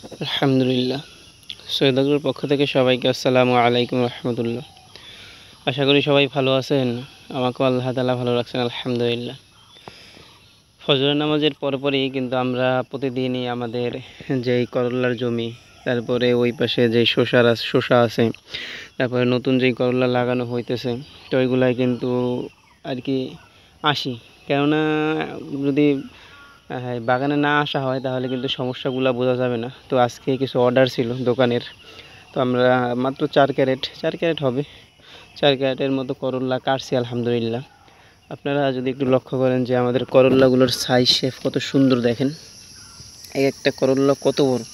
আলহামদুলিল্লাহ। সৈয়দাগুর পক্ষ থেকে সবাইকে আসসালামু আলাইকুম রহমতুল্লাহ। আশা করি সবাই ভালো আছেন। আমাকেও আল্লাহ তাআলা ভালো রাখছেন আলহামদুলিল্লাহ। ফজরের নামাজের পরপরই কিন্তু আমরা প্রতিদিনই আমাদের যেই করলার জমি, তারপরে ওই পাশে যেই শসা আছে, তারপরে নতুন যেই করলা লাগানো হইতেছে, তো ওইগুলাই কিন্তু আর কি আসি। কেননা যদি বাগানে না আসা হয় তাহলে কিন্তু সমস্যাগুলো বোঝা যাবে না। তো আজকে কিছু অর্ডার ছিল দোকানের, তো আমরা মাত্র 4 ক্যারেট হবে, 4 ক্যারেটের মতো করলা কাটছি আলহামদুলিল্লাহ। আপনারা যদি একটু লক্ষ্য করেন যে আমাদের করলাগুলোর সাইজ শেপ কত সুন্দর, দেখেন এক একটা করলা কত বড়,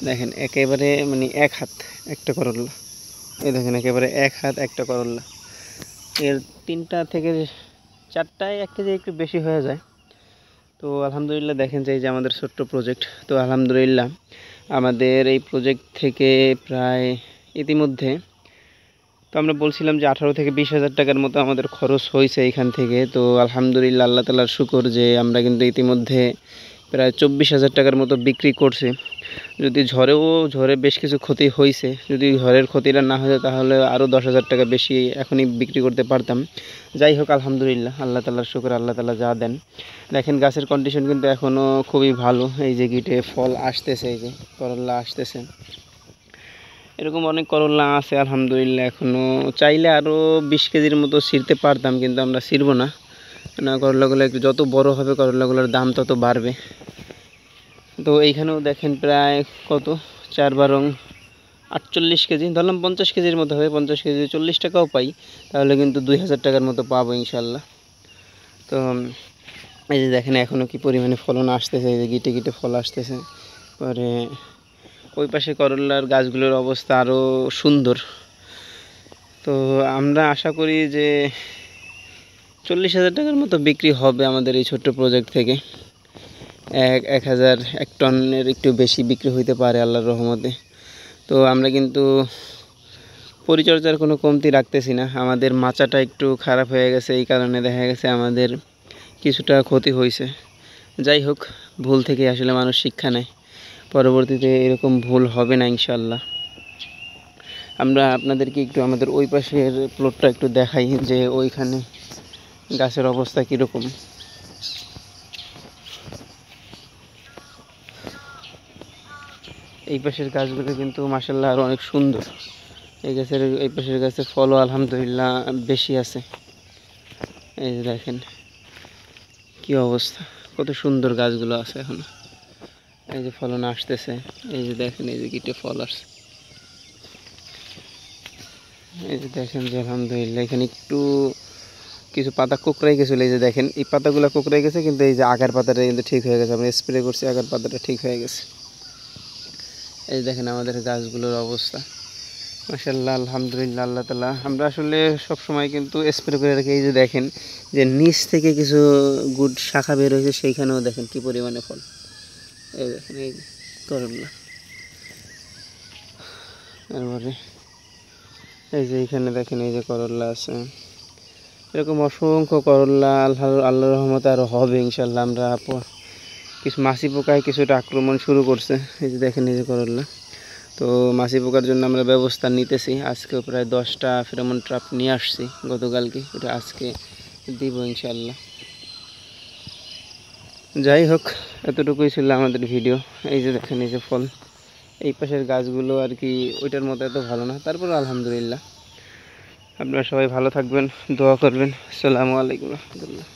দেখেন একেবারে মানে এক হাত একটা করলা, এই দেখেন একেবারে এক হাত একটা করলা। এর 3টা থেকে 4টায় 1 কেজি একটু বেশি হয়ে যায়। তো আলহামদুলিল্লাহ দেখেন যে এই যে আমাদের ছোট্ট প্রজেক্ট, তো আলহামদুলিল্লাহ আমাদের এই প্রজেক্ট থেকে প্রায় ইতিমধ্যে, তো আমরা বলছিলাম যে 18 থেকে 20 হাজার টাকার মতো আমাদের খরচ হয়েছে এইখান থেকে। তো আলহামদুলিল্লাহ আল্লাহ তাআলার শুকর যে আমরা কিন্তু ইতিমধ্যে প্রায় 24,000 টাকার মতো বিক্রি করছি। যদি ঝড়ে বেশ কিছু ক্ষতি হয়েছে, যদি ঝড়ের ক্ষতিটা না হতো তাহলে আরও 10,000 টাকা বেশি এখনই বিক্রি করতে পারতাম। যাই হোক আলহামদুলিল্লাহ আল্লাহ তাআলার শুকর, আল্লাহ তাআলা যা দেন। দেখেন গাছের কন্ডিশন কিন্তু এখনও খুবই ভালো। এই যে গিটে ফল আসতেছে, এই যে করলা আসতেছে, এরকম অনেক করলা আছে আলহামদুলিল্লাহ। এখনও চাইলে আরও 20 কেজির মতো ছিঁড়তে পারতাম, কিন্তু আমরা ছিঁড়ব না। করলাগুলো একটু যত বড় হবে করলাগুলোর দাম তত বাড়বে। তো এইখানেও দেখেন প্রায় কত 4 বারং 48 কেজি, ধরলাম 50 কেজির মতো হবে। 50 কেজি 40 টাকাও পাই তাহলে কিন্তু 2,000 টাকার মতো পাবো ইনশাল্লাহ। তো এই যে দেখেন এখনও কি পরিমাণে ফলন আসতেছে, এই যে গিটে গিটে ফল আসতেছে। পরে ওই পাশে করলার গাছগুলোর অবস্থা আরও সুন্দর। তো আমরা আশা করি যে 40,000 টাকার মতো বিক্রি হবে আমাদের এই ছোট্ট প্রজেক্ট থেকে। 1 টনের একটু বেশি বিক্রি হইতে পারে আল্লাহর রহমতে। তো আমরা কিন্তু পরিচর্যার কোনো কমতি রাখতেছি না। আমাদের মাচাটা একটু খারাপ হয়ে গেছে, এই কারণে দেখা গেছে আমাদের কিছুটা ক্ষতি হয়েছে। যাই হোক, ভুল থেকে আসলে মানুষ শিক্ষা নেয়, পরবর্তীতে এরকম ভুল হবে না ইনশাল্লাহ। আমরা আপনাদেরকে একটু আমাদের ওই পাশের প্লটটা একটু দেখাই যে ওইখানে গাছের অবস্থা কীরকম। এই পাশের গাছগুলো কিন্তু মাশাআল্লাহ আরও অনেক সুন্দর। এই পাশের গাছের ফলও আলহামদুলিল্লাহ বেশি আছে। এই যে দেখেন কি অবস্থা, কত সুন্দর গাছগুলো আছে এখন। এই যে ফলন আসতেছে, এই যে দেখেন এই যে গিটে ফল আসছে। এই যে দেখেন যে আলহামদুলিল্লাহ এখানে একটু কিছু পাতা কোঁকড়াই গেছিলো। এই যে দেখেন এই পাতাগুলো কোঁকড়াই গেছে, কিন্তু এই যে আগার পাতাটা কিন্তু ঠিক হয়ে গেছে। আমরা স্প্রে করছি, আগার পাতাটা ঠিক হয়ে গেছে। এই দেখেন আমাদের গাছগুলোর অবস্থা মাশাআল্লাহ আলহামদুলিল্লাহ আল্লাহ তাআলা। আমরা আসলে সব সময় কিন্তু স্প্রে করে রাখি। এই যে দেখেন যে নিচ থেকে কিছু গুড শাখা বের হয়েছে, সেইখানেও দেখেন কি পরিমাণে ফল। এই দেখেন এই করলা, তারপরে এই যে এইখানে দেখেন এই যে করলা আছে। এরকম অসংখ্য করলা আল্লাহর রহমতে আরও হবে ইনশাল্লাহ। আমরা কিছু মাছি পোকায় কিছুটা আক্রমণ শুরু করছে, এই যে দেখেন এই যে করলা। তো মাছি পোকার জন্য আমরা ব্যবস্থা নিতেছি। আজকেও প্রায় 10টা ফেরোমন ট্র্যাপ নিয়ে আসছি গতকালকে, ওটা আজকে দিব ইনশাল্লাহ। যাই হোক, এতটুকুই ছিল আমাদের ভিডিও। এই যে দেখেন এই যে ফল, এই পাশের গাছগুলো আর কি ওইটার মতো এত ভালো না, তারপর আলহামদুলিল্লাহ। আপনারা সবাই ভালো থাকবেন, দোয়া করবেন। আসসালামু আলাইকুম রহমতুল্লাহ।